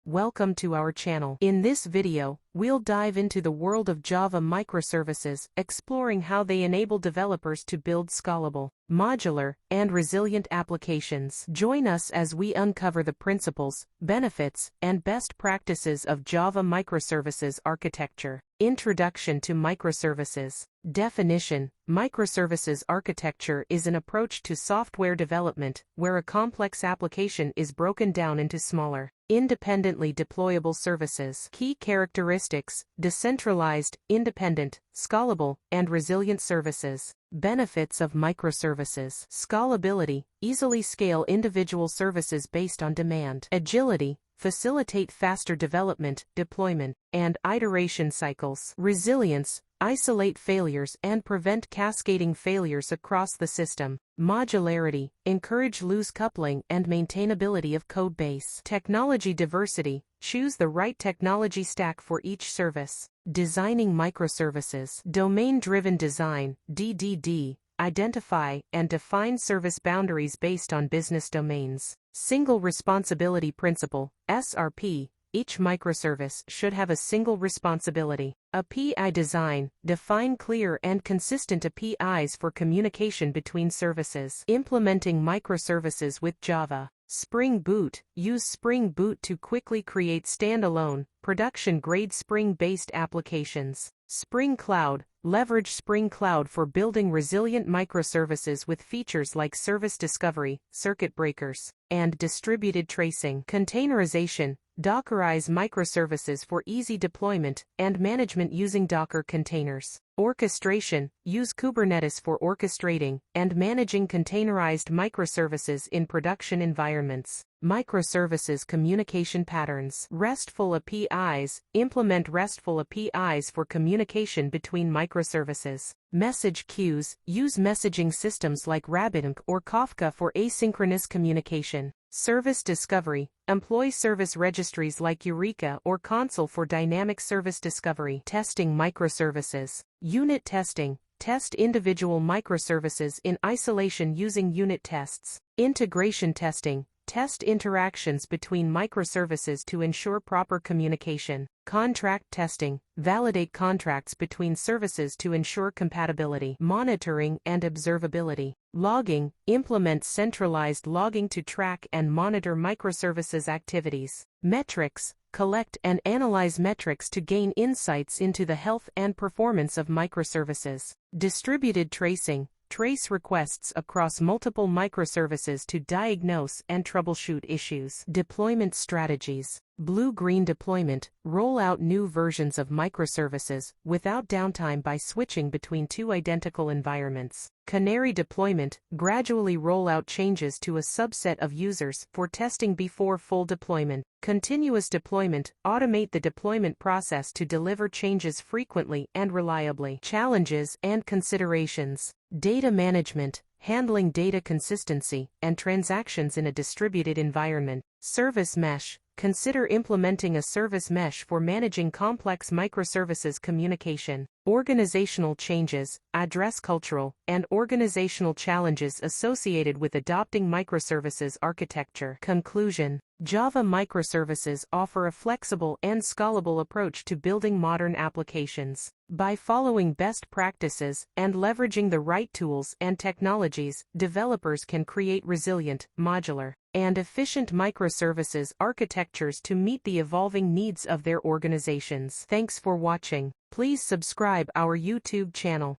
Welcome to our channel. In this video, we'll dive into the world of Java microservices, exploring how they enable developers to build scalable, modular, and resilient applications. Join us as we uncover the principles, benefits, and best practices of Java microservices architecture. Introduction to microservices. Definition: Microservices architecture is an approach to software development where a complex application is broken down into smaller, independently deployable services. Key characteristics: decentralized, independent, scalable, and resilient services. Benefits of microservices: scalability, easily scale individual services based on demand. Agility, facilitate faster development, deployment, and iteration cycles. Resilience, isolate failures and prevent cascading failures across the system. Modularity, encourage loose coupling and maintainability of code base. Technology diversity, choose the right technology stack for each service. Designing microservices. Domain-driven design, DDD, identify and define service boundaries based on business domains. Single responsibility principle, SRP, each microservice should have a single responsibility. API design, define clear and consistent APIs for communication between services. Implementing microservices with Java. Spring Boot, use Spring Boot to quickly create standalone, production-grade Spring-based applications. Spring Cloud, leverage Spring Cloud for building resilient microservices with features like service discovery, circuit breakers, and distributed tracing. Containerization, Dockerize microservices for easy deployment and management using Docker containers. Orchestration, use Kubernetes for orchestrating and managing containerized microservices in production environments. Microservices communication patterns. RESTful APIs, implement RESTful APIs for communication between microservices. Message queues, use messaging systems like RabbitMQ or Kafka for asynchronous communication. Service discovery, employ service registries like Eureka or Consul for dynamic service discovery. Testing microservices. Unit testing, test individual microservices in isolation using unit tests. Integration testing, test interactions between microservices to ensure proper communication. Contract testing, validate contracts between services to ensure compatibility. Monitoring and observability. Logging, implement centralized logging to track and monitor microservices activities. Metrics, collect and analyze metrics to gain insights into the health and performance of microservices. Distributed tracing, trace requests across multiple microservices to diagnose and troubleshoot issues. Deployment strategies. Blue-green deployment, roll out new versions of microservices without downtime by switching between two identical environments. Canary deployment, gradually roll out changes to a subset of users for testing before full deployment. Continuous deployment, automate the deployment process to deliver changes frequently and reliably. Challenges and considerations. Data management, handling data consistency and transactions in a distributed environment. Service mesh, consider implementing a service mesh for managing complex microservices communication. Organizational changes, address cultural and organizational challenges associated with adopting microservices architecture. Conclusion: Java microservices offer a flexible and scalable approach to building modern applications. By following best practices and leveraging the right tools and technologies, developers can create resilient, modular, and efficient microservices architectures to meet the evolving needs of their organizations. Thanks for watching. Please subscribe our YouTube channel.